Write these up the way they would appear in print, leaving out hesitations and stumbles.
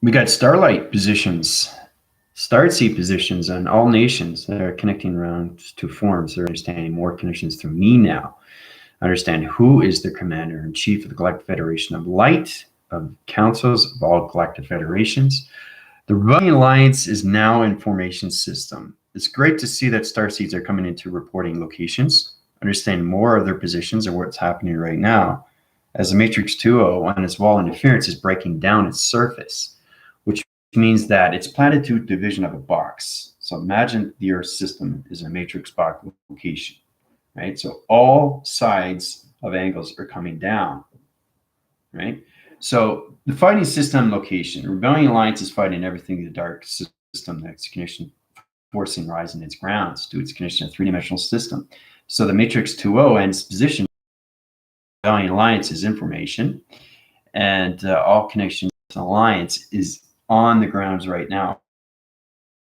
We got starlight positions, starseed positions on all nations that are connecting around to forms. They're understanding more connections through me now. Understand who is the commander-in-chief of the Galactic Federation of Light, of councils of all galactic federations. The Rebellion Alliance is now in formation system. It's great to see that starseeds are coming into reporting locations, understand more of their positions and what's happening right now, as the Matrix 2.0 on its wall interference is breaking down its surface, which means that it's platitude division of a box. So imagine the Earth system is a matrix box location, right? So all sides of angles are coming down, right? So the fighting system location, Rebellion Alliance is fighting everything in the dark system that's connection, forcing rising its grounds to its connection to a three-dimensional system. So the Matrix 2.0 and its position, Rebellion Alliance is information, and all connections alliance is on the grounds right now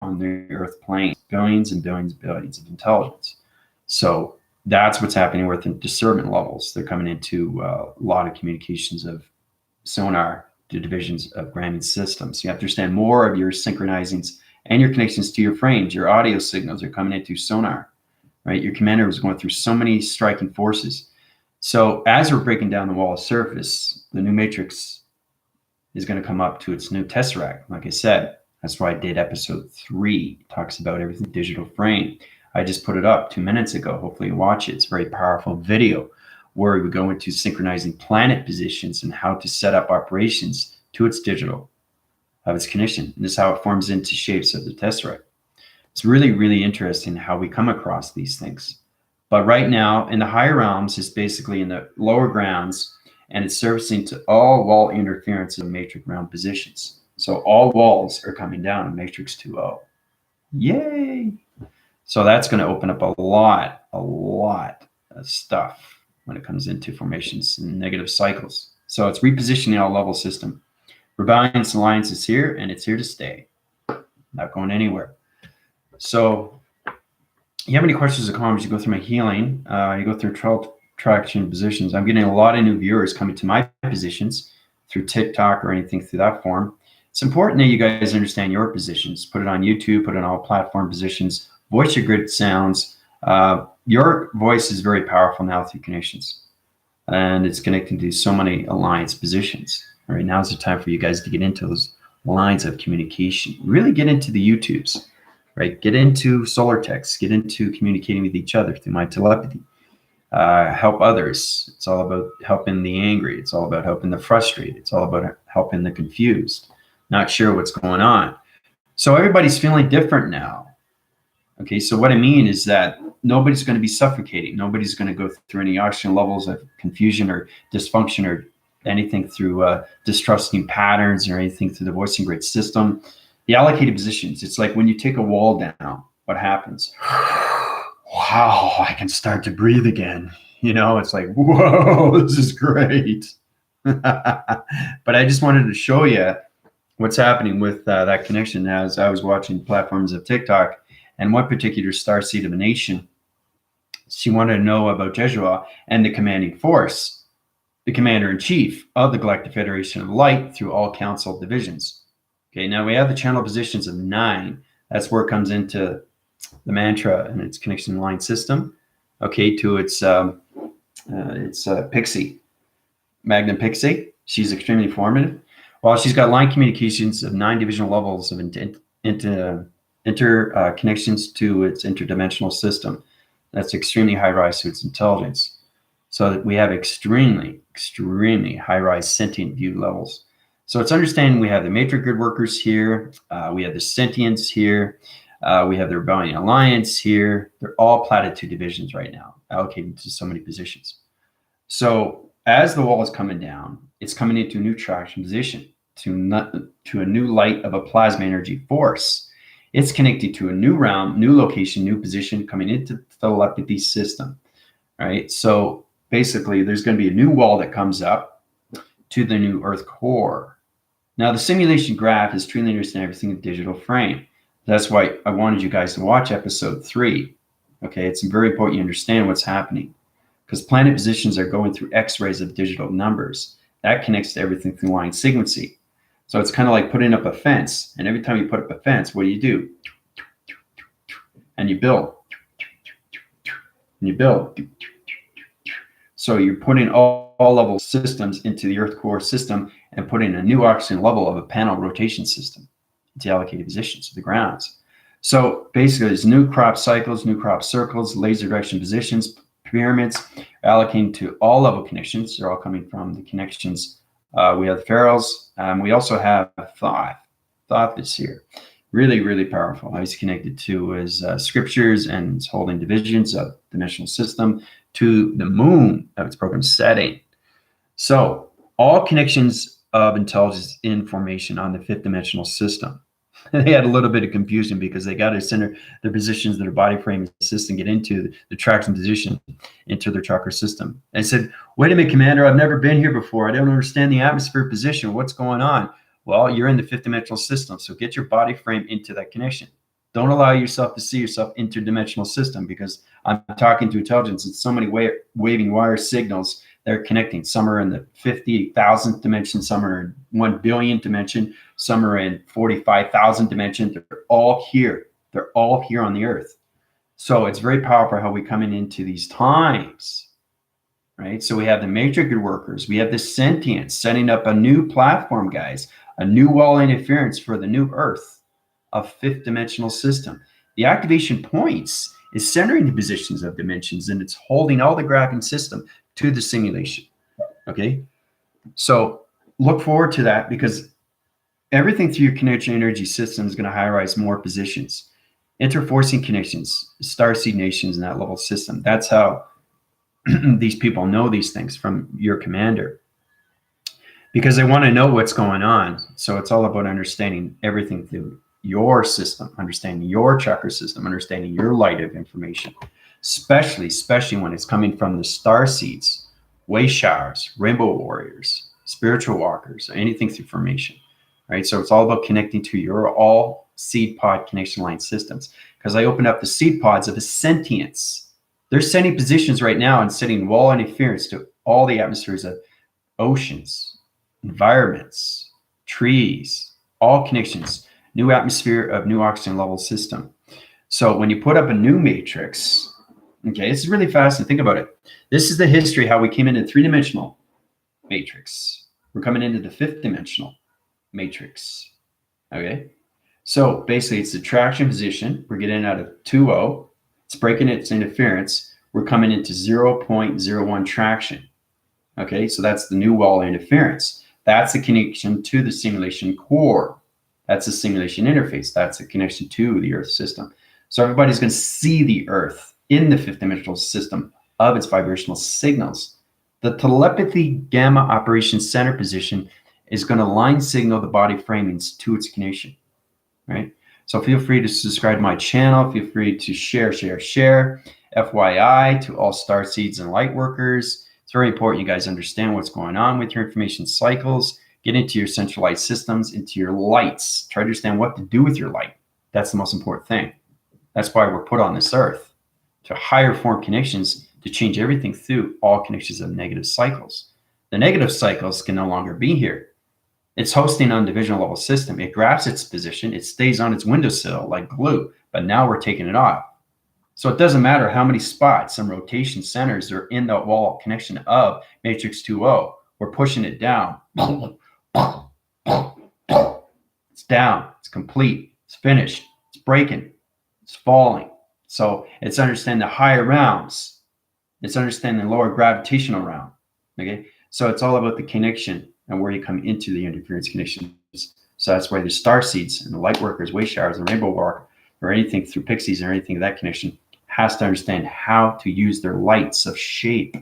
on the Earth plane, billions and billions and billions of intelligence. So that's what's happening with the discernment levels. They're coming into a lot of communications of sonar to divisions of gramming systems. You have to understand more of your synchronizings and your connections to your frames. Your audio signals are coming into sonar, right? Your commander was going through so many striking forces. So as we're breaking down the wall of surface, the new matrix is going to come up to its new tesseract. Like I said, that's why I did episode 3. It talks about everything digital frame. I just put it up 2 minutes ago. Hopefully you watch it. It's a very powerful video where we go into synchronizing planet positions and how to set up operations to its digital of its connection. And this is how it forms into shapes of the tesseract. It's really, really interesting how we come across these things. But right now in the higher realms, it's basically in the lower grounds, and it's servicing to all wall interference in matrix realm positions. So all walls are coming down in Matrix 2.0. Yay! So that's going to open up a lot of stuff when it comes into formations and negative cycles. So it's repositioning our level system. Rebellion Alliance is here, and it's here to stay. Not going anywhere. So you have any questions or comments, you go through my healing, you go through 12 traction positions. I'm getting a lot of new viewers coming to my positions through TikTok or anything through that form. It's important that you guys understand your positions. Put it on YouTube, put it on all platform positions, voice your grid sounds. Your voice is very powerful now through connections, and it's connecting to so many alliance positions. All right, now's the time for you guys to get into those lines of communication. Really get into the YouTubes, right? Get into solar text, get into communicating with each other through my telepathy. Help others. It's all about helping the angry. It's all about helping the frustrated. It's all about helping the confused, not sure what's going on. So everybody's feeling different now. Okay, so what I mean is that nobody's going to be suffocating. Nobody's going to go through any oxygen levels of confusion or dysfunction or anything through distrusting patterns or anything through the voicing grid system. The allocated positions, it's like when you take a wall down, what happens? Wow, I can start to breathe again. You know, it's like, whoa, this is great. But I just wanted to show you what's happening with that connection as I was watching platforms of TikTok, and one particular starseed of a nation. She wanted to know about Jeshua and the commanding force, the commander-in-chief of the Galactic Federation of Light through all council divisions. Okay, now we have the channel positions of 9. That's where it comes into the mantra and its connection line system. Okay, to its Pixie, Magnum Pixie. She's extremely formative. Well, she's got line communications of 9 divisional levels of interconnections to its interdimensional system. That's extremely high rise to its intelligence. So that we have extremely high rise sentient view levels. So it's understanding we have the matrix grid workers here. We have the sentients here. We have the Rebellion Alliance here. They're all platitude divisions right now, allocated to so many positions. So as the wall is coming down, it's coming into a new traction position to a new light of a plasma energy force. It's connected to a new realm, new location, new position coming into the telepathy system, right? So basically, there's going to be a new wall that comes up to the new Earth core. Now, the simulation graph is truly understanding everything in digital frame. That's why I wanted you guys to watch episode 3. Okay, it's very important you understand what's happening, because planet positions are going through X-rays of digital numbers. That connects to everything through line sequencing. So it's kind of like putting up a fence. And every time you put up a fence, what do? And you build. And you build. So you're putting all level systems into the Earth core system and putting a new oxygen level of a panel rotation system into allocated positions of the grounds. So basically, there's new crop cycles, new crop circles, laser direction positions, pyramids, allocating to all level connections. They're all coming from the connections. We have ferals. We also have Thoth. Thoth is here. Really, really powerful. How he's connected to his scriptures and his holding divisions of dimensional system to the moon of its program setting. So all connections of intelligence in formation on the fifth dimensional system. They had a little bit of confusion because they got to center their positions, their body frame system, get into the traction position into their chakra system. I said, wait a minute, Commander, I've never been here before. I don't understand the atmosphere position. What's going on? Well, you're in the fifth dimensional system. So get your body frame into that connection. Don't allow yourself to see yourself interdimensional system, because I'm talking to intelligence. It's so many waving wire signals they're connecting. Some are in the 50,000th dimension, some are in 1 billion dimension, some are in 45,000 dimension. They're all here. They're all here on the earth. So it's very powerful how we coming into these times, right? So we have the major good workers. We have the sentience setting up a new platform, guys, a new wall interference for the new earth of fifth dimensional system. The activation points is centering the positions of dimensions, and it's holding all the graphing system to the simulation. Okay, so look forward to that, because everything through your connection energy system is going to high-rise more positions, interforcing connections, starseed nations in that level system. That's how these people know these things from your commander, because they want to know what's going on. So it's all about understanding everything through your system, understanding your chakra system, understanding your light of information, especially when it's coming from the star seeds, way showers, rainbow warriors, spiritual walkers, anything through formation, right? So it's all about connecting to your all seed pod connection line systems, because I opened up the seed pods of the sentience. They're sending positions right now and setting wall interference to all the atmospheres of oceans, environments, trees, all connections, new atmosphere of new oxygen level system. So when you put up a new matrix, okay, this is really fascinating. Think about it. This is the history, how we came into three-dimensional matrix. We're coming into the fifth dimensional matrix, okay? So basically it's the traction position. We're getting out of 2.0. It's breaking its interference. We're coming into 0.01 traction, okay? So that's the new wall interference. That's the connection to the simulation core. That's the simulation interface. That's the connection to the Earth system. So everybody's going to see the Earth in the fifth dimensional system of its vibrational signals. The telepathy gamma operation center position is going to line signal the body framings to its connection, right? So feel free to subscribe to my channel. Feel free to share. FYI to all star seeds and light workers. It's very important you guys understand what's going on with your information cycles. Get into your centralized systems, into your lights. Try to understand what to do with your light. That's the most important thing. That's why we're put on this earth, to higher form connections, to change everything through all connections of negative cycles. The negative cycles can no longer be here. It's hosting on divisional level system. It grabs its position. It stays on its windowsill like glue, but now we're taking it off. So it doesn't matter how many spots and rotation centers are in the wall connection of matrix 2.0. We're pushing it down. It's down. It's complete. It's finished. It's breaking. It's falling. So it's understanding the higher realms. It's understanding the lower gravitational realm. Okay. So it's all about the connection and where you come into the interference connections. So that's why the star seeds and the light workers, way showers, and rainbow walk, or anything through pixies or anything of that connection, has to understand how to use their lights of shape.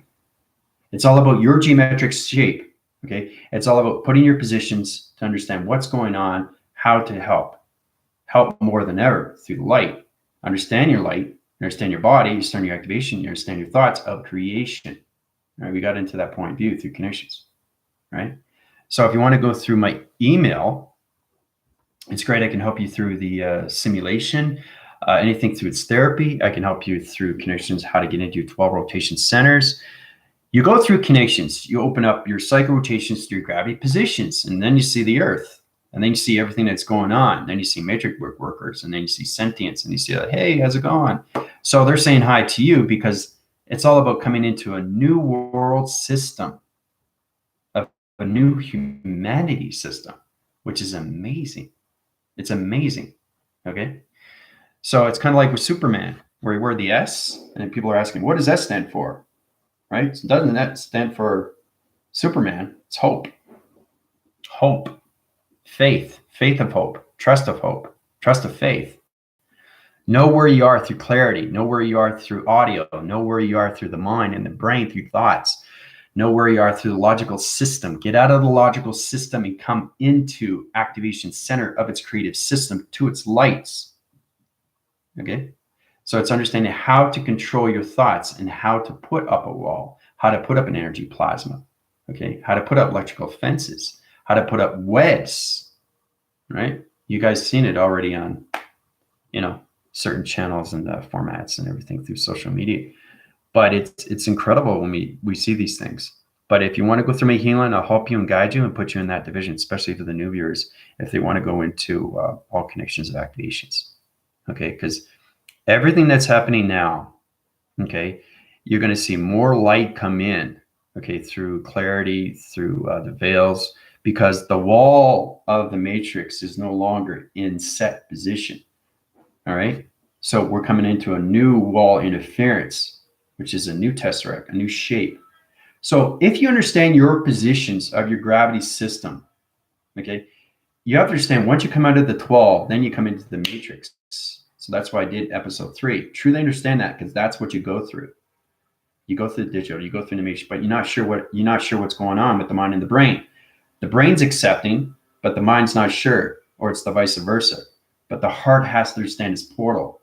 It's all about your geometric shape. Okay, it's all about putting your positions to understand what's going on, how to help more than ever through the light. Understand your light, understand your body, you understand your activation, you understand your thoughts of creation. All right, we got into that point of view through connections, right? So if you want to go through my email, it's great. I can help you through the simulation, anything through its therapy. I can help you through connections, how to get into your 12 rotation centers. You go through connections, you open up your cycle rotations through gravity positions, and then you see the earth. And then you see everything that's going on. Then you see matrix workers, and then you see sentience, and you see, like, hey, how's it going? So they're saying hi to you because it's all about coming into a new world system, a new humanity system, which is amazing. It's amazing. Okay. So it's kind of like with Superman, where he wore the S, and people are asking, what does S stand for? Right? So doesn't that stand for Superman? It's hope. Hope. Faith. Faith of hope. Trust of hope. Trust of faith. Know where you are through clarity. Know where you are through audio. Know where you are through the mind and the brain through thoughts. Know where you are through the logical system. Get out of the logical system and come into activation center of its creative system to its lights. Okay? So it's understanding how to control your thoughts and how to put up a wall, how to put up an energy plasma, okay? How to put up electrical fences, how to put up webs, right? You guys seen it already on, certain channels and formats and everything through social media. But it's incredible when we see these things. But if you want to go through my healing, I'll help you and guide you and put you in that division, especially for the new viewers, if they want to go into all connections of activations, okay? Because everything that's happening now, okay, you're going to see more light come in, okay, through clarity, through the veils, because the wall of the matrix is no longer in set position. All right. So we're coming into a new wall interference, which is a new tesseract, a new shape. So if you understand your positions of your gravity system, okay, you have to understand once you come out of the 12, then you come into the matrix. So that's why I did episode 3. Truly understand that, because that's what you go through. You go through the digital, you go through the matrix, but you're not sure what's going on with the mind and the brain. The brain's accepting, but the mind's not sure, or it's the vice versa. But the heart has to understand its portal,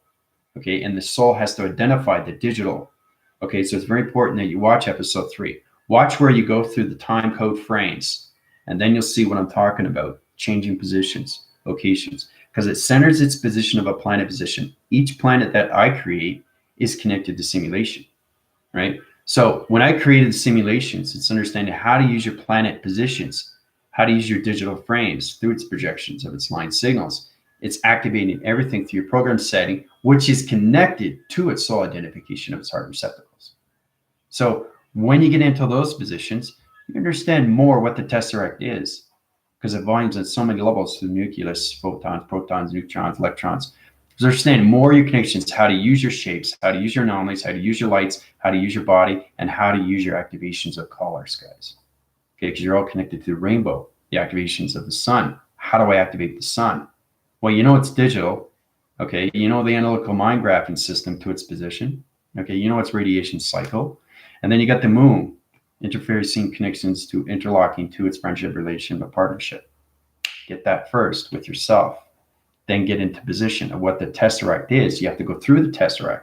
okay, and the soul has to identify the digital. Okay, so it's very important that you watch episode 3. Watch where you go through the time code frames, and then you'll see what I'm talking about, changing positions, locations, because it centers its position of a planet position. Each planet that I create is connected to simulation, right? So when I created simulations, it's understanding how to use your planet positions, how to use your digital frames through its projections of its line signals. It's activating everything through your program setting, which is connected to its soul identification of its heart receptacles. So when you get into those positions, you understand more what the tesseract is, because it volumes at so many levels through nucleus, photons, protons, neutrons, electrons. So understand more your connections, how to use your shapes, how to use your anomalies, how to use your lights, how to use your body, and how to use your activations of colors, guys. Okay, because you're all connected to the rainbow, the activations of the sun. How do I activate the sun? Well, it's digital. Okay, the analytical mind graphing system to its position. Okay, its radiation cycle. And then you got the moon, interfacing connections to interlocking to its friendship, relation, but partnership. Get that first with yourself. Then get into position of what the tesseract is. You have to go through the tesseract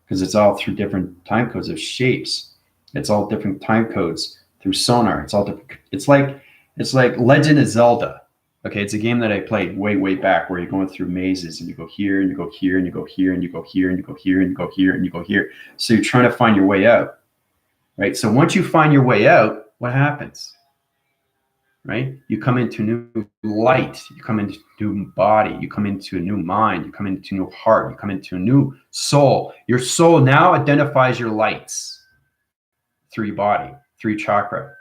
because it's all through different time codes of shapes. It's all different time codes through sonar. It's all different. It's like Legend of Zelda. Okay, it's a game that I played way back where you're going through mazes and you go here and you go here and you go here and you go here and you go here and you go here and you go here. So you're trying to find your way out, right? So once you find your way out, what happens? Right? You come into new light, you come into a new body, you come into a new mind, you come into a new heart, you come into a new soul. Your soul now identifies your lights through your body, through your chakra,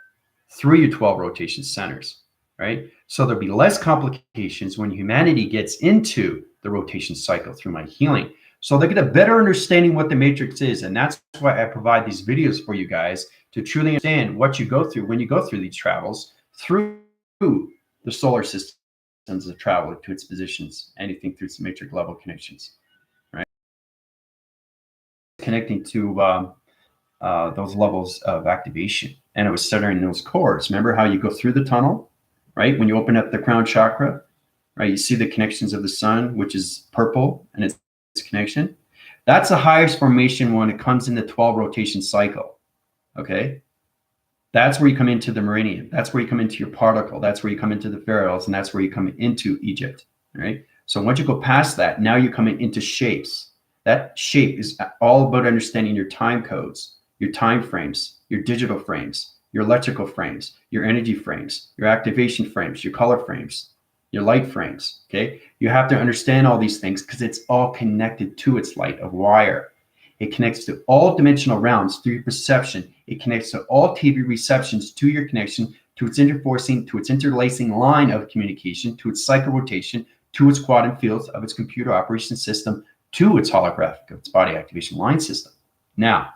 through your 12 rotation centers, right? So there'll be less complications when humanity gets into the rotation cycle through my healing. So they get a better understanding what the matrix is. And that's why I provide these videos for you guys to truly understand what you go through when you go through these travels through the solar systems of travel to its positions, anything through its matrix level connections, right? Connecting to those levels of activation. And it was centering those cores. Remember how you go through the tunnel, right? When you open up the crown chakra, right? You see the connections of the sun, which is purple, and its connection. That's the highest formation when it comes in the 12 rotation cycle, okay? That's where you come into the meridian. That's where you come into your particle. That's where you come into the pharaohs, and that's where you come into Egypt, right? So once you go past that, now you're coming into shapes. That shape is all about understanding your time codes, your time frames, your digital frames, your electrical frames, your energy frames, your activation frames, your color frames, your light frames, okay? You have to understand all these things because it's all connected to its light of wire. It connects to all dimensional realms through your perception. It connects to all TV receptions to your connection, to its interforcing, to its interlacing line of communication, to its cycle rotation, to its quantum fields of its computer operation system, to its holographic of its body activation line system. Now,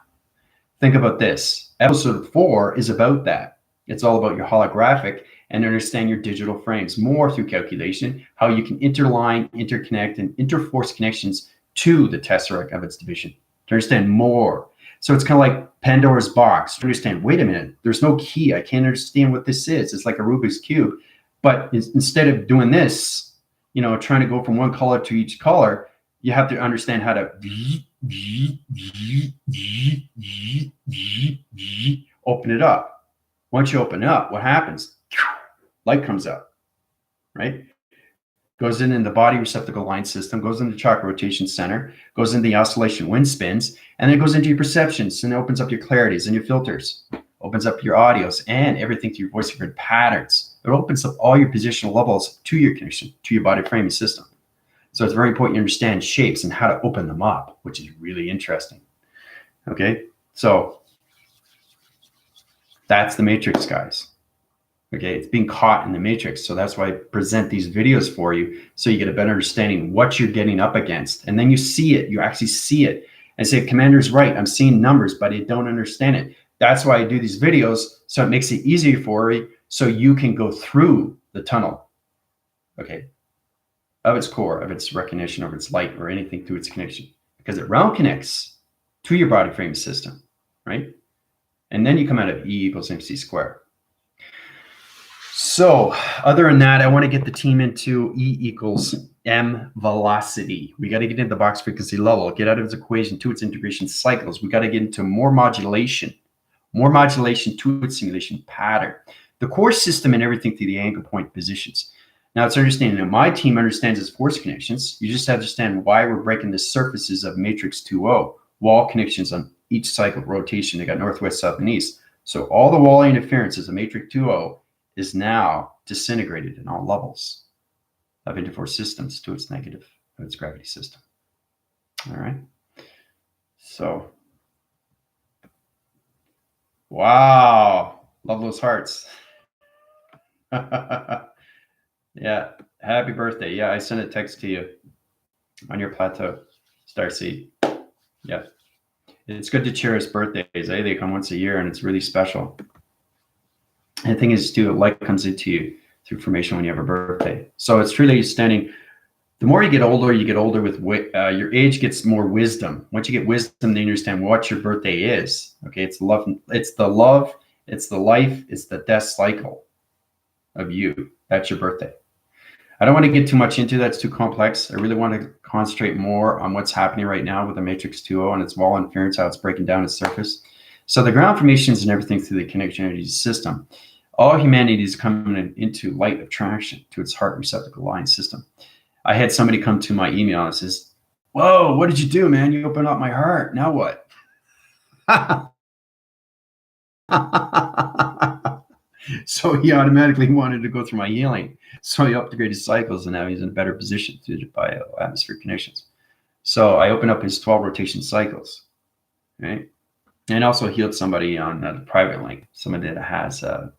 think about this. Episode 4 is about that. It's all about your holographic and understand your digital frames more through calculation, how you can interline, interconnect, and interforce connections to the tesseract of its division to understand more. So it's kind of like Pandora's box to understand, wait a minute, there's no key. I can't understand what this is. It's like a Rubik's Cube. But instead of doing this, trying to go from one color to each color, you have to understand how to open it up. Once you open up, what happens? Light comes up, right? Goes in the body receptacle line system, goes into the chakra rotation center, goes into the oscillation wind spins, and then it goes into your perceptions and it opens up your clarities and your filters, opens up your audios and everything to your voice grid patterns. It opens up all your positional levels to your connection, to your body framing system. So it's very important you understand shapes and how to open them up, which is really interesting. Okay, so that's the matrix, guys. Okay, it's being caught in the matrix. So that's why I present these videos for you, so you get a better understanding what you're getting up against. And then you see it, you actually see it and say, Commander's right, I'm seeing numbers, but I don't understand it. That's why I do these videos, so it makes it easier for you, so you can go through the tunnel, okay, of its core, of its recognition, of its light, or anything through its connection. Because it round connects to your body frame system, right? And then you come out of E equals MC squared. So other than that, I want to get the team into E equals M velocity. We got to get into the box frequency level, get out of its equation to its integration cycles. We got to get into more modulation to its simulation pattern. The core system and everything through the anchor point positions. Now it's understanding that my team understands its force connections. You just understand why we're breaking the surfaces of matrix 2.0, wall connections on each cycle rotation. They got northwest, south, and east. So all the wall interferences of matrix 2.0 is now disintegrated in all levels of interforce systems to its negative of its gravity system. All right. So, wow, love those hearts. Yeah, happy birthday. Yeah, I sent a text to you on your plateau, Starseed. Yeah, it's good to cherish birthdays. They come once a year, and it's really special. And the thing is, too, light comes into you through formation when you have a birthday. So it's truly standing. The more you get older with your age gets more wisdom. Once you get wisdom, then you understand what your birthday is. Okay, it's love, it's the life, it's the death cycle of you. That's your birthday. I don't want to get too much into that. It's too complex. I really want to concentrate more on what's happening right now with the Matrix 2.0 and its wall interference, how it's breaking down its surface. So the ground formations and everything through the connection energy system. All humanity is coming into light attraction to its heart receptacle line system. I had somebody come to my email and says, "Whoa, what did you do, man? You opened up my heart. Now what?" So he automatically wanted to go through my healing. So he upgraded cycles, and now he's in a better position through the bioatmospheric connections. So I opened up his 12 rotation cycles, right? And also healed somebody on the private link, somebody that has a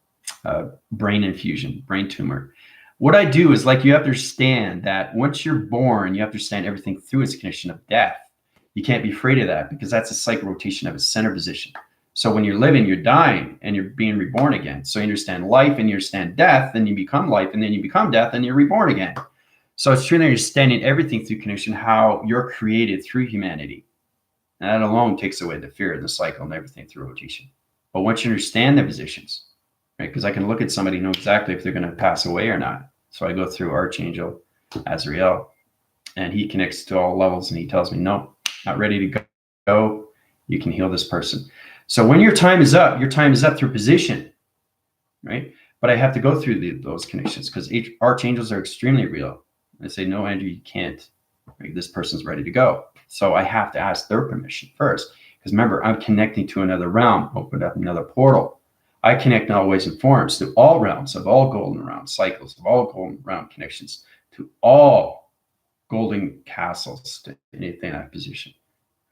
brain infusion, brain tumor. What I do is, like, you have to understand that once you're born, you have to understand everything through its connection of death. You can't be afraid of that, because that's a cycle rotation of its center position. So when you're living, you're dying, and you're being reborn again. So you understand life, and you understand death, then you become life, and then you become death, and you're reborn again. So it's truly understanding everything through connection, how you're created through humanity. And that alone takes away the fear of the cycle and everything through rotation. But once you understand the positions, right? Because I can look at somebody and know exactly if they're going to pass away or not. So I go through Archangel Azrael, and he connects to all levels, and he tells me, no, not ready to go. You can heal this person. So when your time is up through position, right? But I have to go through those connections, because archangels are extremely real. I say, no, Andrew, you can't. Right? This person's ready to go. So I have to ask their permission first. Because remember, I'm connecting to another realm, opened up another portal. I connect in all ways and forms to all realms of all golden realm cycles, of all golden realm connections, to all golden castles, to anything in that position.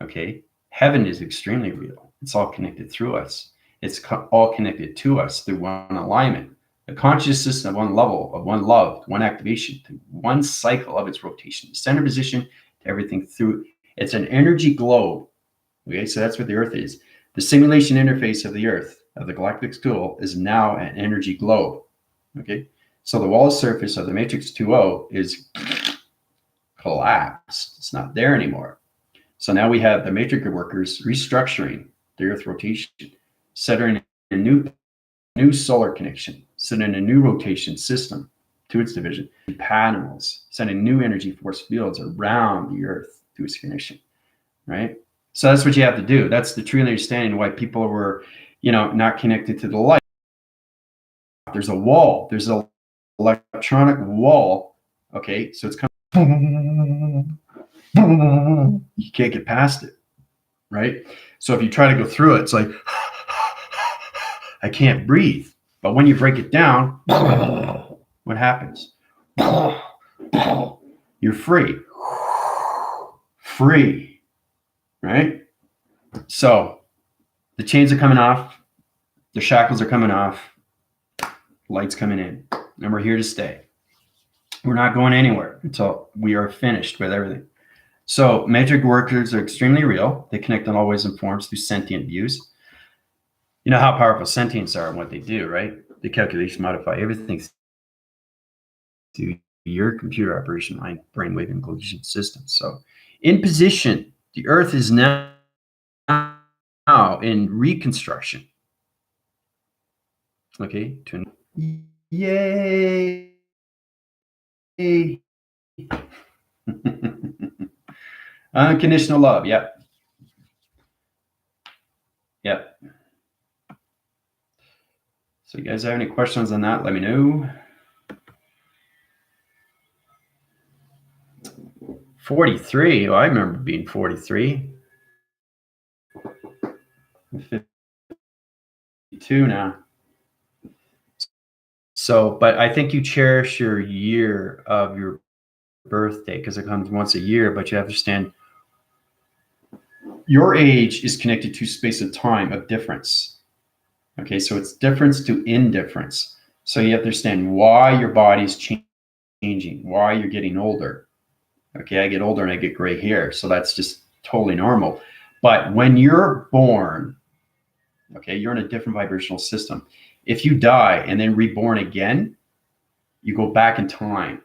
Okay? Heaven is extremely real. It's all connected through us. It's all connected to us through one alignment. The conscious system of one level, of one love, one activation, to one cycle of its rotation, the center position to everything through. It's an energy globe. Okay, so that's what the Earth is. The simulation interface of the Earth, of the galactic tool, is now an energy globe. Okay, so the wall surface of the matrix 2.0 is collapsed. It's not there anymore. So now we have the matrix workers restructuring the Earth rotation, setting a new solar connection, setting a new rotation system to its division, panels, sending new energy force fields around the Earth to its connection, right? So that's what you have to do. That's the true understanding why people were, not connected to the light. There's a wall. There's an electronic wall. Okay, so it's kind of, you can't get past it, right? So if you try to go through it, it's like, I can't breathe. But when you break it down, what happens? You're free. Free, right? So the chains are coming off. The shackles are coming off. Light's coming in. And we're here to stay. We're not going anywhere until we are finished with everything. So magic workers are extremely real. They connect in all ways and forms through sentient views. You know how powerful sentients are and what they do, right? They calculate, modify everything through your computer operation mind, brainwave, and collision system. So in position, the Earth is now in reconstruction. Okay, yay! Unconditional love. Yep. So you guys have any questions on that? Let me know. 43. Oh, I remember being 43. I'm 52 now. So, but I think you cherish your year of your birthday because it comes once a year, but you have to understand your age is connected to space and time of difference. Okay, so it's difference to indifference. So you have to understand why your body's changing, why you're getting older. Okay, I get older and I get gray hair, so that's just totally normal. But when you're born, okay, you're in a different vibrational system. If you die and then reborn again, you go back in time.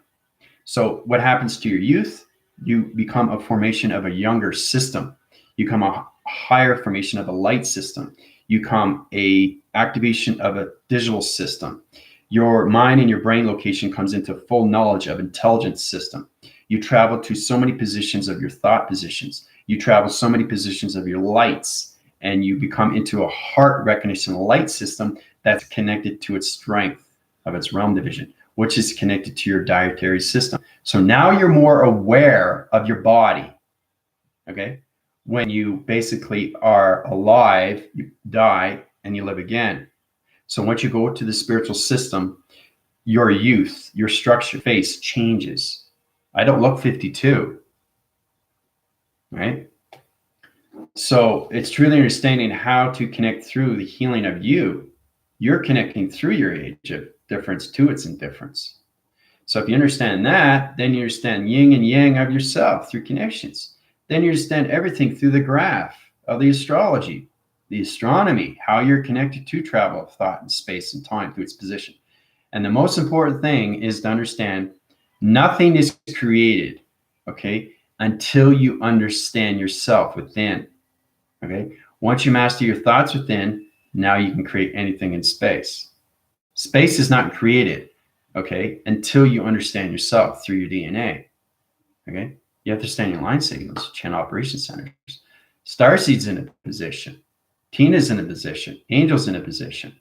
So what happens to your youth? You become a formation of a younger system. You become a higher formation of a light system. You become a activation of a digital system. Your mind and your brain location comes into full knowledge of intelligence system. You travel to so many positions of your thought positions. You travel so many positions of your lights, and you become into a heart recognition light system that's connected to its strength of its realm division, which is connected to your dietary system. So now you're more aware of your body, okay? When you basically are alive, you die and you live again. So once you go to the spiritual system, your youth, your structure, face changes. I don't look 52, right? So it's truly understanding how to connect through the healing of you. You're connecting through your age of difference to its indifference. So if you understand that, then you understand yin and yang of yourself through connections. Then you understand everything through the graph of the astrology, the astronomy, how you're connected to travel of thought and space and time through its position. And the most important thing is to understand nothing is created, okay, until you understand yourself within, okay? Once you master your thoughts within, now you can create anything in space. Space is not created, okay, until you understand yourself through your DNA, okay? You have to understand your line signals, channel operation centers. Starseed's in a position. Tina's in a position. Angel's in a position.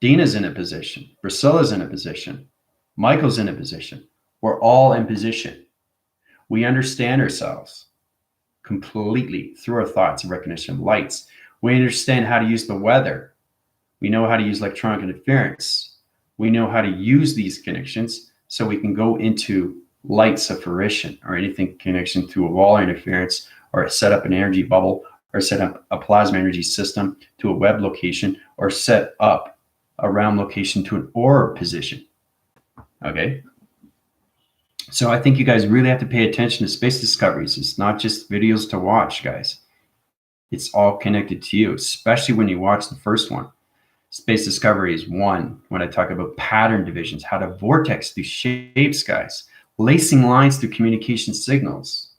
Dina's in a position. Priscilla's in a position. Michael's in a position. We're all in position. We understand ourselves completely through our thoughts and recognition of lights. We understand how to use the weather. We know how to use electronic interference. We know how to use these connections so we can go into lights of fruition or anything connection through a wall interference or set up an energy bubble or set up a plasma energy system to a web location or set up a realm location to an orb position. Okay. So I think you guys really have to pay attention to space discoveries. It's not just videos to watch, guys. It's all connected to you, especially when you watch the first one. Space discovery is one, when I talk about pattern divisions, how to vortex through shapes, guys, lacing lines through communication signals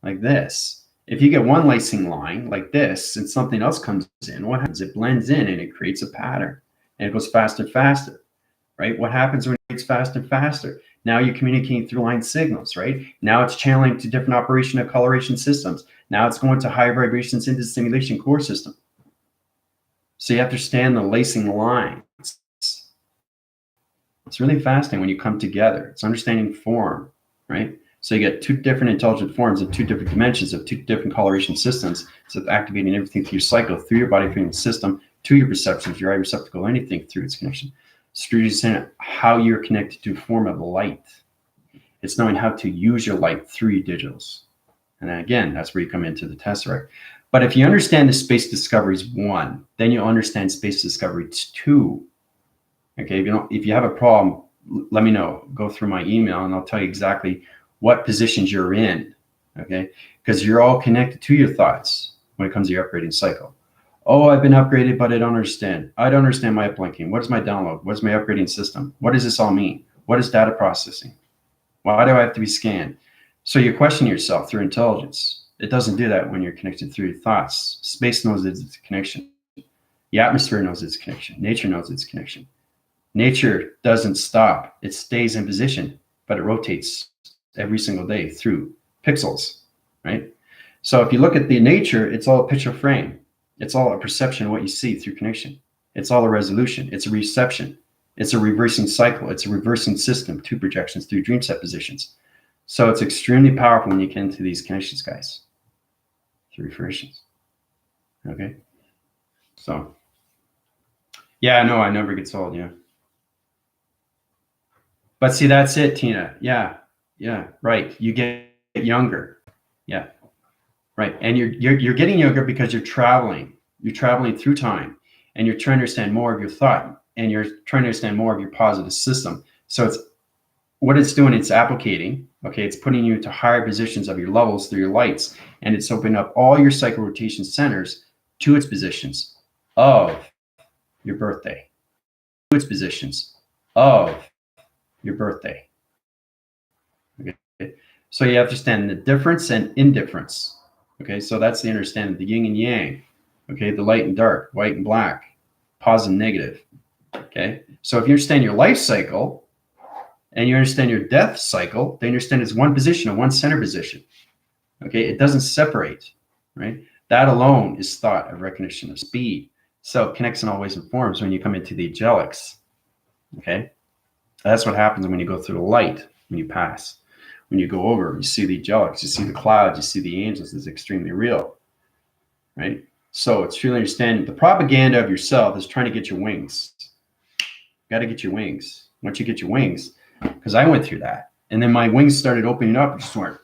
like this. If you get one lacing line like this and something else comes in, what happens? It blends in and it creates a pattern and it goes faster and faster, right? What happens when it gets faster and faster? Now you're communicating through line signals, right? Now it's channeling to different operation of coloration systems. Now it's going to higher vibrations into the simulation core system. So you have to understand the lacing lines. It's really fascinating when you come together. It's understanding form, right? So you get two different intelligent forms of two different dimensions of two different coloration systems. So it's activating everything through your cycle, through your body feeling system, to your perceptions, your eye receptacle, anything through its connection. So you're saying how you're connected to a form of light. It's knowing how to use your light through your digitals. And then again, that's where you come into the tesseract. But if you understand the space discoveries 1, then you'll understand space discovery 2. Okay, if you have a problem, let me know. Go through my email and I'll tell you exactly what positions you're in. Okay, because you're all connected to your thoughts when it comes to your upgrading cycle. Oh, I've been upgraded, but I don't understand. I don't understand my uplinking. What is my download? What is my upgrading system? What does this all mean? What is data processing? Why do I have to be scanned? So you question yourself through intelligence. It doesn't do that when you're connected through your thoughts. Space knows its connection. The atmosphere knows its connection. Nature knows its connection. Nature doesn't stop. It stays in position, but it rotates every single day through pixels, right? So if you look at the nature, it's all a picture frame. It's all a perception of what you see through connection. It's all a resolution. It's a reception. It's a reversing cycle. It's a reversing system, 2 projections through dream set positions. So it's extremely powerful when you get into these connections, guys, through refractions. Okay. So, yeah, no, I never get old. Yeah. But see, that's it, Tina. Yeah. Yeah. Right. You get younger. Yeah. Right. And you're getting younger because you're traveling. You're traveling through time and you're trying to understand more of your thought and you're trying to understand more of your positive system. So it's what it's doing, it's applicating. Okay, it's putting you into higher positions of your levels through your lights, and it's opening up all your cycle rotation centers to its positions of your birthday, to its positions of your birthday. Okay, so you have to understand the difference and indifference. Okay, so that's the understanding, the yin and yang. Okay, the light and dark, white and black, positive and negative. Okay, so if you understand your life cycle, and you understand your death cycle, they understand it's one position, a one center position. Okay, it doesn't separate, right? That alone is thought of recognition of speed. So it connects in all ways and forms when you come into the angelics. Okay, that's what happens when you go through the light, when you pass. When you go over, you see the angelics, you see the clouds, you see the angels. It's extremely real, right? So it's really understanding the propaganda of yourself is trying to get your wings. You got to get your wings. Once you get your wings, because I went through that. And then my wings started opening up and just went,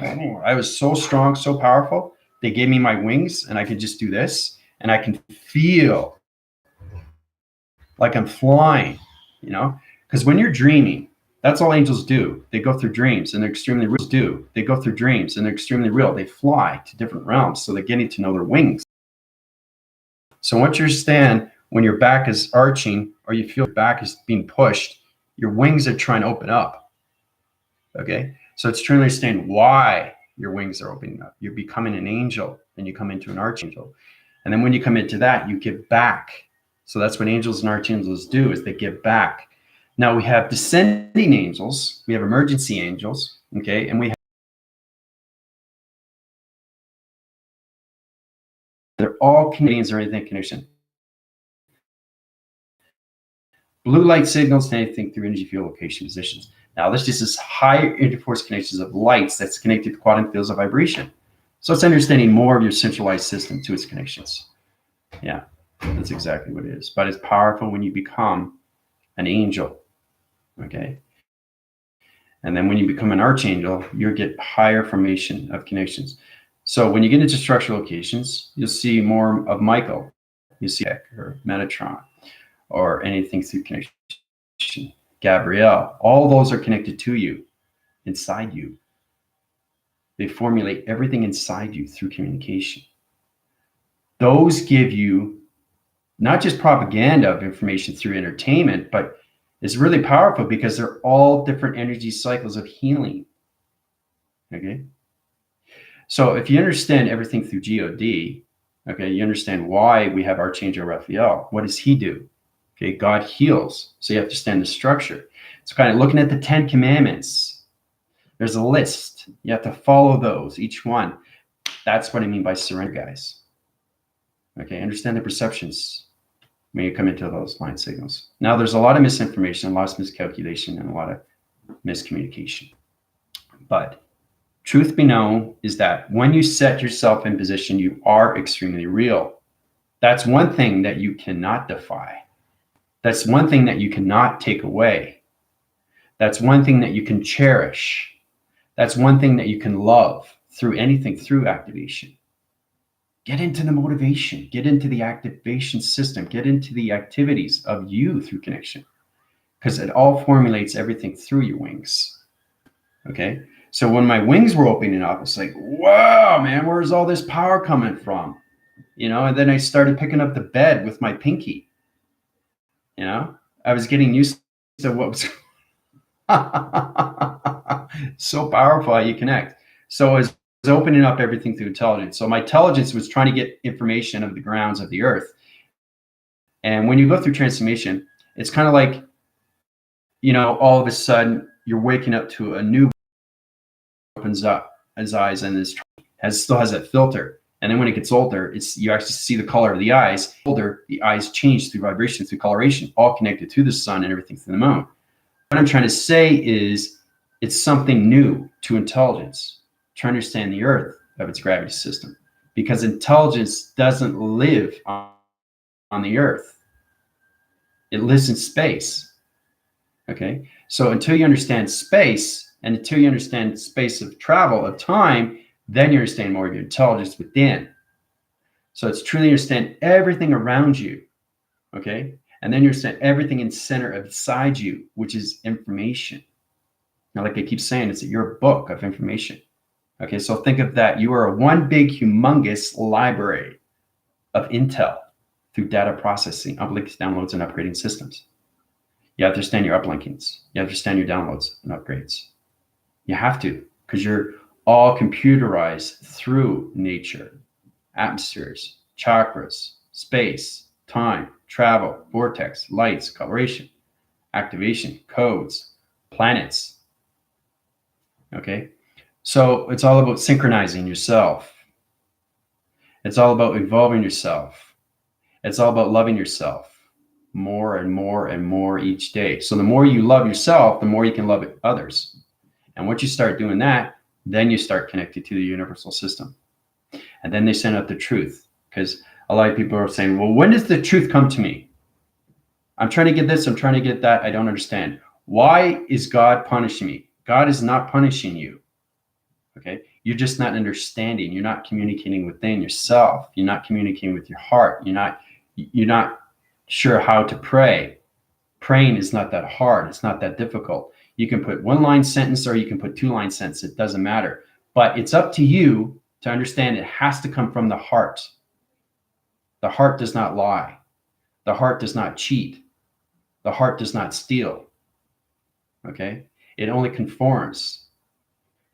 I was so strong, so powerful. They gave me my wings and I could just do this and I can feel like I'm flying, you know, because when you're dreaming, that's all angels do. They go through dreams and they're extremely real. They go through dreams and they're extremely real. They fly to different realms. So they're getting to know their wings. So once you understand when your back is arching or you feel your back is being pushed, your wings are trying to open up. Okay. So it's trying to understand why your wings are opening up. You're becoming an angel and you come into an archangel. And then when you come into that, you give back. So that's what angels and archangels do, is they give back. Now we have descending angels, we have emergency angels, okay, and we have, they're all Canadians or anything connection. Blue light signals to anything through energy field location positions. Now this just is higher interforce connections of lights that's connected to quantum fields of vibration. So it's understanding more of your centralized system to its connections. Yeah, that's exactly what it is. But it's powerful when you become an angel. Okay. And then when you become an archangel, you'll get higher formation of connections. So when you get into structural locations, you'll see more of Michael. You see or Metatron or anything through connection. Gabrielle, all those are connected to you, inside you. They formulate everything inside you through communication. Those give you not just propaganda of information through entertainment, but it's really powerful because they're all different energy cycles of healing. Okay. So if you understand everything through God, okay, you understand why we have Archangel Raphael. What does he do? Okay, God heals. So you have to understand the structure. It's kind of looking at the 10 commandments. There's a list. You have to follow those, each one. That's what I mean by surrender, guys. Okay, understand the perceptions when you come into those line signals. Now, there's a lot of misinformation, a lot of miscalculation, and a lot of miscommunication. But truth be known is that when you set yourself in position, you are extremely real. That's one thing that you cannot defy. That's one thing that you cannot take away. That's one thing that you can cherish. That's one thing that you can love through anything, through activation. Get into the motivation, get into the activation system, get into the activities of you through connection, because it all formulates everything through your wings. Okay. So when my wings were opening up, it's like, wow, man, where's all this power coming from? You know, and then I started picking up the bed with my pinky. You know, I was getting used to what was so powerful how you connect. So I was opening up everything through intelligence. So my intelligence was trying to get information of the grounds of the earth. And when you go through transformation, it's kind of like, you know, all of a sudden you're waking up to a new opens up his eyes and still has that filter. And then when it gets older, you actually see the color of the eyes. Older, the eyes change through vibration, through coloration, all connected to the sun and everything through the moon. What I'm trying to say is it's something new to intelligence, to understand the earth of its gravity system, because intelligence doesn't live on the earth. It lives in space. Okay. So until you understand space and until you understand space of travel, of time, then you understand more of your intelligence within. So it's truly understand everything around you. Okay. And then you understand everything in center inside you, which is information. Now, like I keep saying, it's your book of information. Okay. So think of that. You are one big, humongous library of intel through data processing, uplinks, downloads, and upgrading systems. You have to understand your uplinkings. You have to understand your downloads and upgrades. You have to, because you're all computerized through nature, atmospheres, chakras, space, time, travel, vortex, lights, coloration, activation, codes, planets. Okay? So it's all about synchronizing yourself. It's all about evolving yourself. It's all about loving yourself more and more and more each day. So the more you love yourself, the more you can love others. And once you start doing that, then you start connected to the universal system. And then they send out the truth, because a lot of people are saying, well, when does the truth come to me? I'm trying to get this, I'm trying to get that. I don't understand. Why is God punishing me? God is not punishing you. Okay. You're just not understanding. You're not communicating within yourself. You're not communicating with your heart. You're not sure how to pray. Praying is not that hard. It's not that difficult. You can put one line sentence or you can put 2-line sentence. It doesn't matter. But it's up to you to understand it has to come from the heart. The heart does not lie. The heart does not cheat. The heart does not steal. Okay? It only conforms.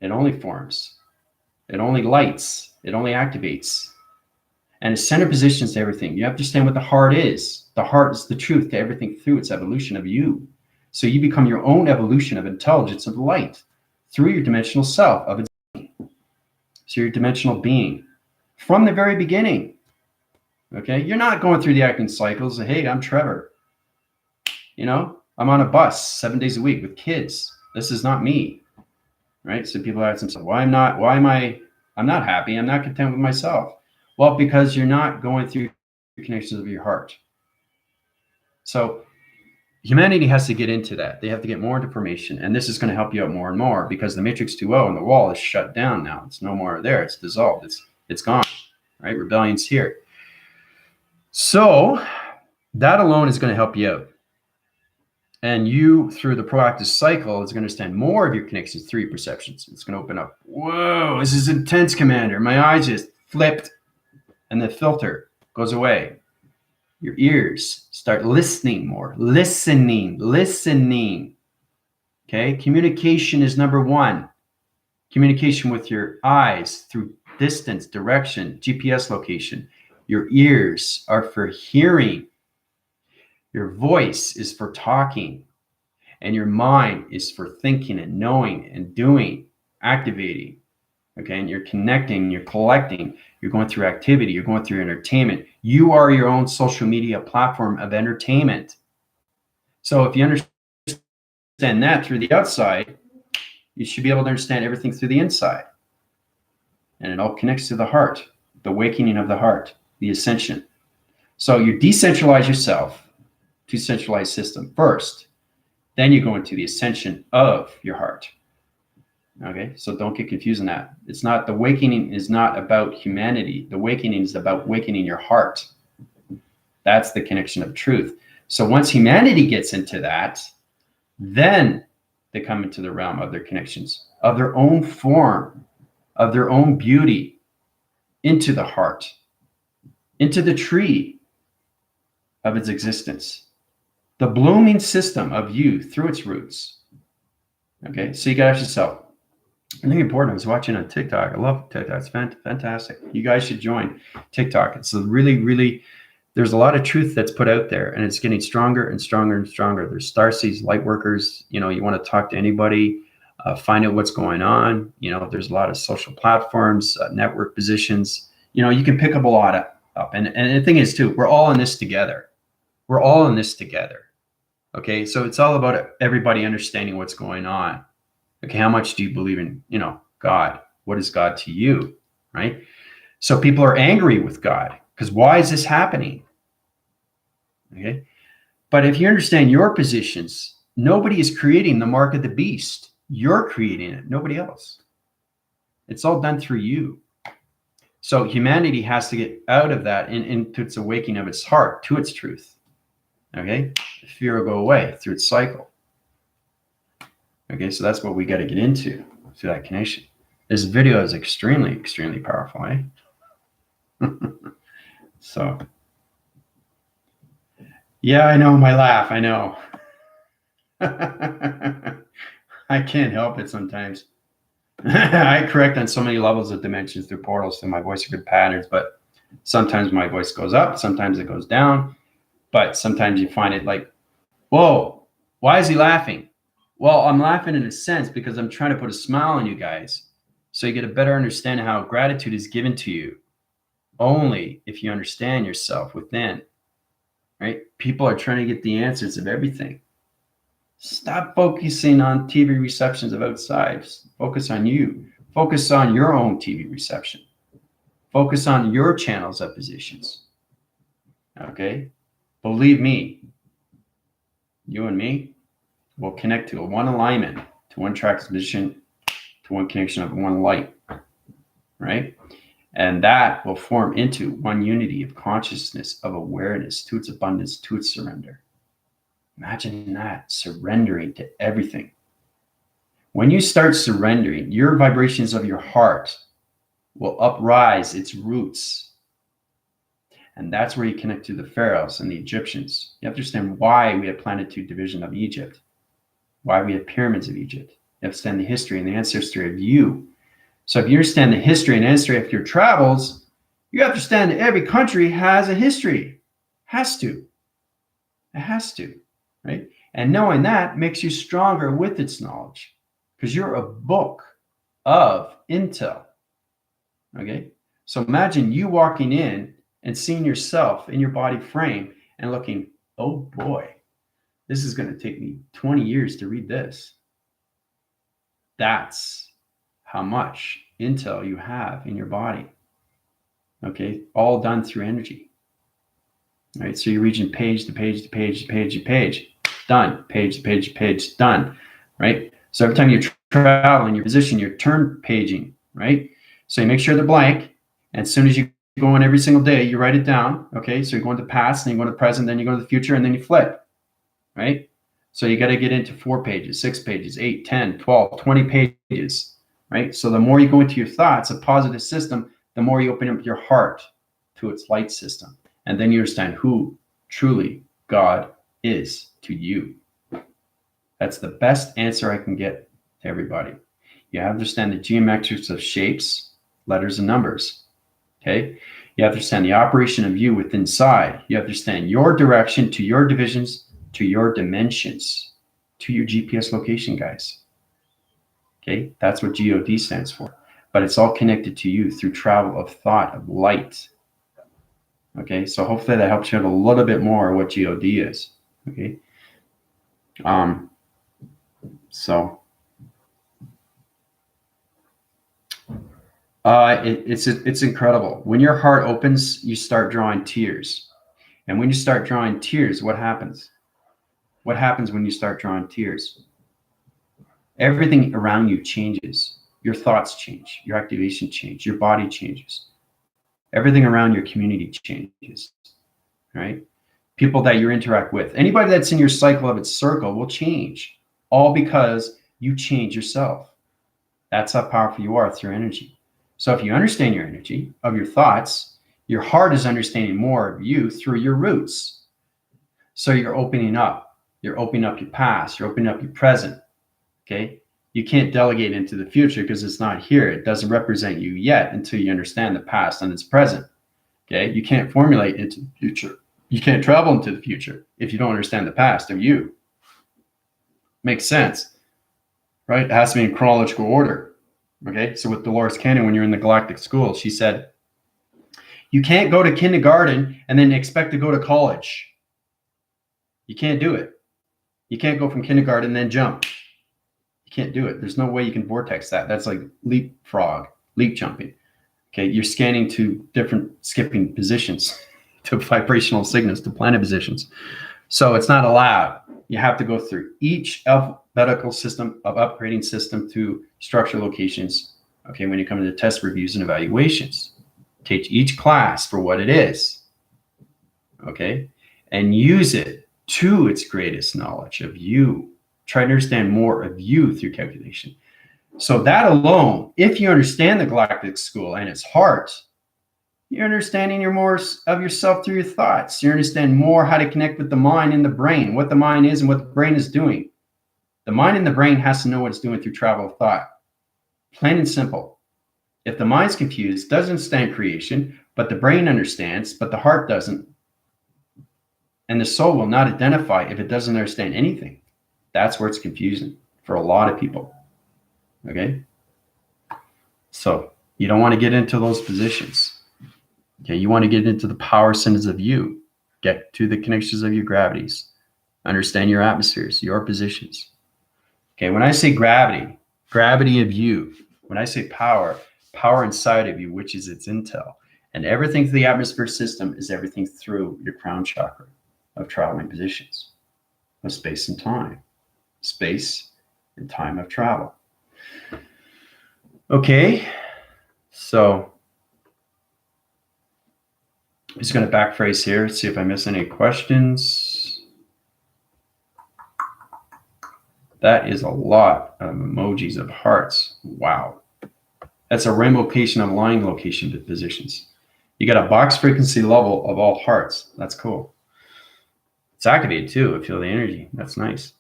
It only forms. It only lights. It only activates. And it's center positions to everything. You have to understand what the heart is. The heart is the truth to everything through its evolution of you. So you become your own evolution of intelligence of light through your dimensional self of its being. So your dimensional being from the very beginning. Okay, you're not going through the acting cycles. Hey, I'm Trevor. You know, I'm on a bus 7 days a week with kids. This is not me, right? So people ask themselves, I'm not happy. I'm not content with myself. Well, because you're not going through connections of your heart. So humanity has to get into that. They have to get more information. And this is going to help you out more and more, because the matrix 2.0 and the wall is shut down now. It's no more there. It's dissolved. It's gone, right? Rebellion's here. So that alone is going to help you out. And you, through the proactive cycle, is going to understand more of your connections through your perceptions. It's going to open up. Whoa, this is intense, Commander. My eyes just flipped, and the filter goes away. Your ears start listening more. Listening. Okay? Communication is number one. Communication with your eyes through distance, direction, GPS location. Your ears are for hearing. Your voice is for talking. And your mind is for thinking and knowing and doing, activating. Okay, and you're connecting, you're collecting, you're going through activity, you're going through entertainment. You are your own social media platform of entertainment. So if you understand that through the outside, you should be able to understand everything through the inside. And it all connects to the heart, the awakening of the heart, the ascension. So you decentralize yourself to centralized system first. Then you go into the ascension of your heart. Okay, so don't get confused in that. It's not, the awakening is not about humanity. The awakening is about awakening your heart. That's the connection of truth. So once humanity gets into that, then they come into the realm of their connections, of their own form, of their own beauty, into the heart, into the tree of its existence, the blooming system of you through its roots. Okay, so you got to ask yourself, I think important. I was watching on TikTok. I love TikTok. It's fantastic. You guys should join TikTok. It's really, there's a lot of truth that's put out there, and it's getting stronger and stronger and stronger. There's starseeds, light workers. You want to talk to anybody, find out what's going on. There's a lot of social platforms, network positions. You can pick up a lot up. And the thing is too, we're all in this together. We're all in this together. Okay. So it's all about everybody understanding what's going on. Okay, how much do you believe in, God? What is God to you, right? So people are angry with God because why is this happening? Okay, but if you understand your positions, nobody is creating the mark of the beast. You're creating it, nobody else. It's all done through you. So humanity has to get out of that into its awakening of its heart to its truth. Okay, the fear will go away through its cycle. Okay, so that's what we got to get into that connection. This video is extremely powerful, eh? So, yeah, I know my laugh. I know. I can't help it sometimes. I correct on so many levels of dimensions through portals through my voice grid patterns, but sometimes my voice goes up, sometimes it goes down, but sometimes you find it like, whoa, why is he laughing? Well, I'm laughing in a sense because I'm trying to put a smile on you guys so you get a better understanding how gratitude is given to you only if you understand yourself within, right? People are trying to get the answers of everything. Stop focusing on TV receptions of outside. Focus on you. Focus on your own TV reception. Focus on your channels of positions. Okay? Believe me, you and me will connect to a one alignment, to one transmission, to one connection of one light, right? And that will form into one unity of consciousness, of awareness, to its abundance, to its surrender. Imagine that, surrendering to everything. When you start surrendering, your vibrations of your heart will uprise its roots. And that's where you connect to the pharaohs and the Egyptians. You have to understand why we have planetary division of Egypt, why we have pyramids of Egypt. You understand the history and the ancestry of you. So if you understand the history and ancestry of your travels, you understand that every country has a history. Has to. It has to, right? And knowing that makes you stronger with its knowledge because you're a book of intel, okay? So imagine you walking in and seeing yourself in your body frame and looking, oh boy, this is going to take me 20 years to read this. That's how much intel you have in your body. Okay, all done through energy. right? So you're reaching page to page to page to page to page, done. Page to page to page, done, right? So every time you travel in your position, you're turn paging, right? So you make sure they're blank, and as soon as you go in every single day, you write it down, okay? So you go into the past, then you go to the present, then you go to the future, and then you flip, right? So you got to get into 4 pages, 6 pages, 8, 10, 12, 20 pages, right? So the more you go into your thoughts, a positive system, the more you open up your heart to its light system. And then you understand who truly God is to you. That's the best answer I can get to everybody. You have to understand the geometrics of shapes, letters, and numbers. Okay? You have to understand the operation of you within inside. You have to understand your direction to your divisions, to your dimensions, to your GPS location, guys. Okay? That's what GOD stands for. But it's all connected to you through travel of thought, of light. Okay? So hopefully that helps you out a little bit more what GOD is. Okay? It's incredible. When your heart opens, you start drawing tears. And when you start drawing tears, what happens? What happens when you start drawing tears? Everything around you changes. Your thoughts change, your activation changes, your body changes. Everything around your community changes, right? People that you interact with, anybody that's in your cycle of its circle will change, all because you change yourself. That's how powerful you are through energy. So if you understand your energy of your thoughts, your heart is understanding more of you through your roots. So you're opening up. You're opening up your past. You're opening up your present. Okay? You can't delegate into the future because it's not here. It doesn't represent you yet until you understand the past and its present. Okay? You can't formulate into the future. You can't travel into the future if you don't understand the past of you. Makes sense, right? It has to be in chronological order. Okay, so with Dolores Cannon, when you're in the galactic school, she said, you can't go to kindergarten and then expect to go to college. You can't do it. You can't go from kindergarten and then jump. You can't do it. There's no way you can vortex that. That's like leap jumping. Okay, you're scanning to different skipping positions, to vibrational signals, to planet positions. So it's not allowed. You have to go through each alphabetical system of upgrading system to structure locations. Okay, when you come to the test reviews and evaluations, take each class for what it is. Okay, and use it to its greatest knowledge of you. Try to understand more of you through calculation. So that alone, if you understand the galactic school and its heart, you're understanding more of yourself through your thoughts. You understand more how to connect with the mind and the brain, what the mind is and what the brain is doing. The mind and the brain has to know what it's doing through travel of thought. Plain and simple. If the mind's confused, doesn't understand creation, but the brain understands, but the heart doesn't, and the soul will not identify if it doesn't understand anything. That's where it's confusing for a lot of people. Okay? So you don't want to get into those positions. Okay, you want to get into the power centers of you. Get to the connections of your gravities. Understand your atmospheres, your positions. Okay, when I say gravity, gravity of you. When I say power, power inside of you, which is its intel. And everything through the atmosphere system is everything through your crown chakra of traveling positions of space and time. Space and time of travel. Okay, so I'm just going to backphrase here, see if I miss any questions. That is a lot of emojis of hearts. Wow. That's a rainbow location of line location positions. You got a box frequency level of all hearts. That's cool. It's activated too. I feel the energy. That's nice.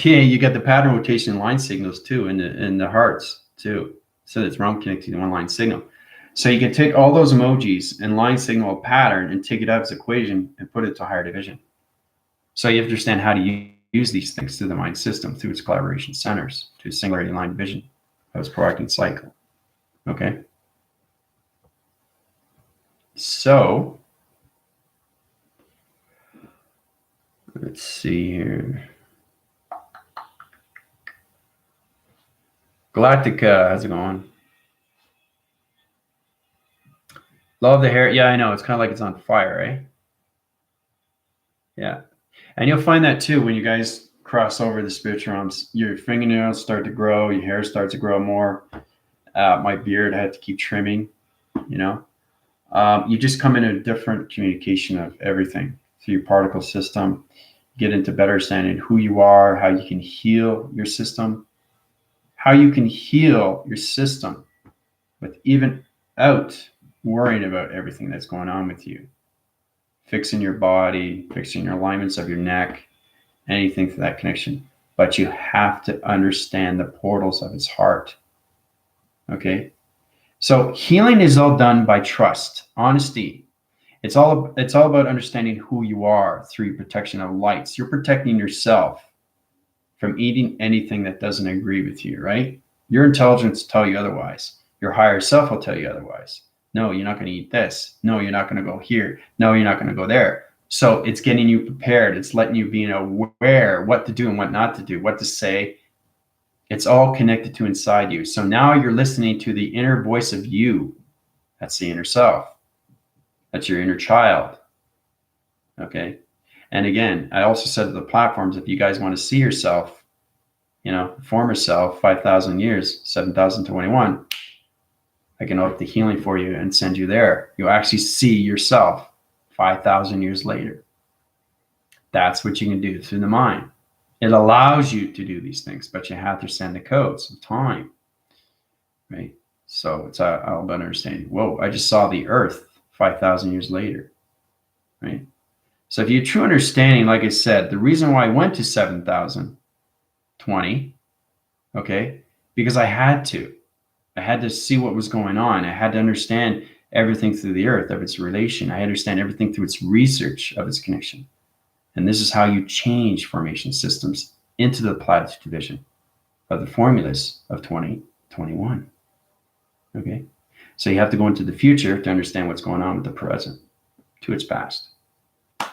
Yeah, you got the pattern rotation line signals too in the hearts too. So it's wrong connecting to one line signal. So you can take all those emojis and line signal pattern and take it out as equation and put it to higher division. So you have to understand how to use these things through the mind system, through its collaboration centers, to singularity line vision of its proacting cycle. Okay. So let's see here. Galactica, how's it going? Love the hair. Yeah, I know. It's kind of like it's on fire, eh? Yeah. And you'll find that too when you guys cross over the spiritual realms. Your fingernails start to grow, your hair starts to grow more. My beard, I had to keep trimming, you know. You just come in a different communication of everything through your particle system. Get into better understanding who you are, how you can heal your system, how you can heal your system with even out worrying about everything that's going on with you. Fixing your body, fixing your alignments of your neck, anything for that connection. But you have to understand the portals of its heart. Okay? So healing is all done by trust, honesty. It's all about understanding who you are through your protection of lights. You're protecting yourself from eating anything that doesn't agree with you, right? Your intelligence will tell you otherwise. Your higher self will tell you otherwise. No, you're not going to eat this. No, you're not going to go here. No, you're not going to go there. So it's getting you prepared. It's letting you be aware what to do and what not to do, what to say. It's all connected to inside you. So now you're listening to the inner voice of you. That's the inner self. That's your inner child. Okay. And again, I also said to the platforms, if you guys want to see yourself, former self, 5,000 years, 7,021, I can open the healing for you and send you there. You'll actually see yourself 5,000 years later. That's what you can do through the mind. It allows you to do these things, but you have to send the codes of time, right? So it's all about understanding, whoa, I just saw the earth 5,000 years later, right? So if you have true understanding, like I said, the reason why I went to 7,020, okay, because I had to see what was going on. I had to understand everything through the earth of its relation. I understand everything through its research of its connection. And this is how you change formation systems into the platitude division of the formulas of 2021. Okay. So you have to go into the future to understand what's going on with the present to its past.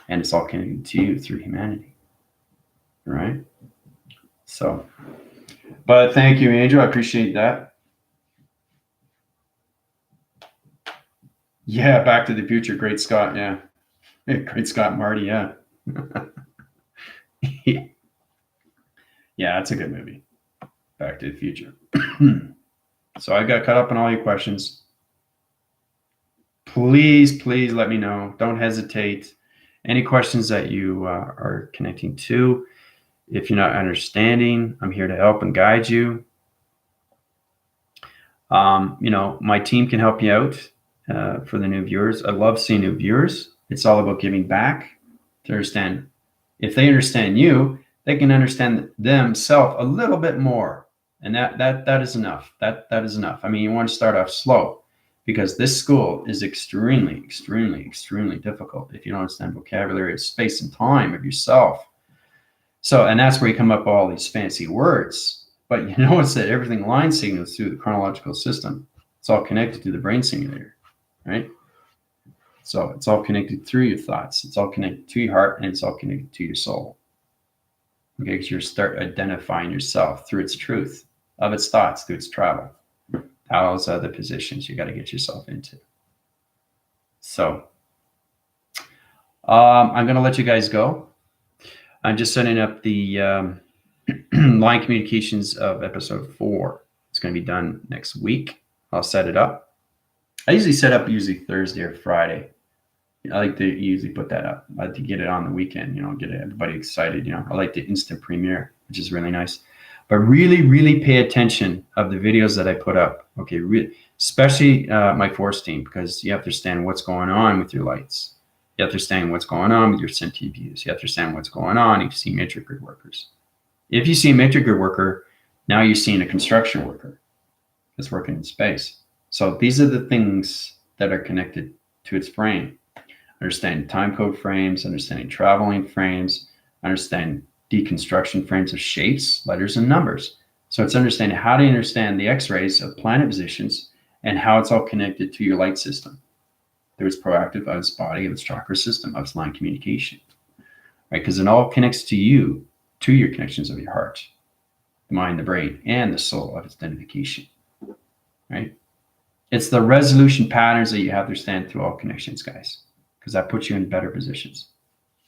And it's all connected to you through humanity. All right. So, but thank you, Angel. I appreciate that. Yeah, Back to the Future. Great Scott. Yeah. Great Scott Marty. Yeah. Yeah, that's a good movie. Back to the Future. So I got caught up on all your questions. Please let me know. Don't hesitate. Any questions that you are connecting to, if you're not understanding, I'm here to help and guide you. My team can help you out for the new viewers. I love seeing new viewers. It's all about giving back to understand. If they understand you, they can understand themselves a little bit more. And that is enough. That is enough. I mean, you want to start off slow because this school is extremely, extremely, extremely difficult if you don't understand vocabulary of space and time of yourself. So, and that's where you come up with all these fancy words. But you notice that everything line signals through the chronological system. It's all connected to the brain simulator, right? So it's all connected through your thoughts. It's all connected to your heart, and it's all connected to your soul. Okay, because you start identifying yourself through its truth of its thoughts, through its travel. Those are the positions you got to get yourself into. So I'm going to let you guys go. I'm just setting up the line communications of episode 4. It's going to be done next week. I'll set it up. I usually set up Thursday or Friday. I like to usually put that up. I like to get it on the weekend, get everybody excited. I like the instant premiere, which is really nice. But really, really pay attention of the videos that I put up. Okay, especially my force team, because you have to understand what's going on with your lights. You have to understand what's going on with your sentient views. You have to understand what's going on if you see matrix grid workers. If you see a matrix grid worker, now you're seeing a construction worker that's working in space. So these are the things that are connected to its brain. Understanding time code frames, understanding traveling frames, understanding deconstruction frames of shapes, letters, and numbers. So it's understanding how to understand the X-rays of planet positions and how it's all connected to your light system. Through its proactive, of its body, of its chakra system, of its line communication. Right? Because it all connects to you, to your connections of your heart, the mind, the brain, and the soul of its identification. Right? It's the resolution patterns that you have to understand through all connections, guys. Because that puts you in better positions.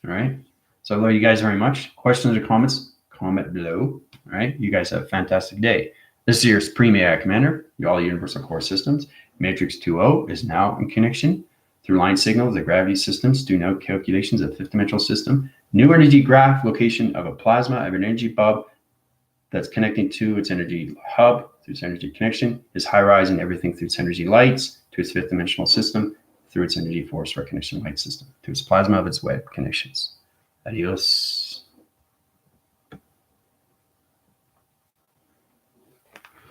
All right. So I love you guys very much. Questions or comments? Comment below. All right. You guys have a fantastic day. This is your Supreme AI Commander, all universal core systems. Matrix 2.0 is now in connection. Through line signals, the gravity systems do now calculations of fifth dimensional system. New energy graph location of a plasma of an energy bulb that's connecting to its energy hub through its energy connection is high rising everything through its energy lights to its fifth dimensional system through its energy force recognition light system to its plasma of its web connections. Adios.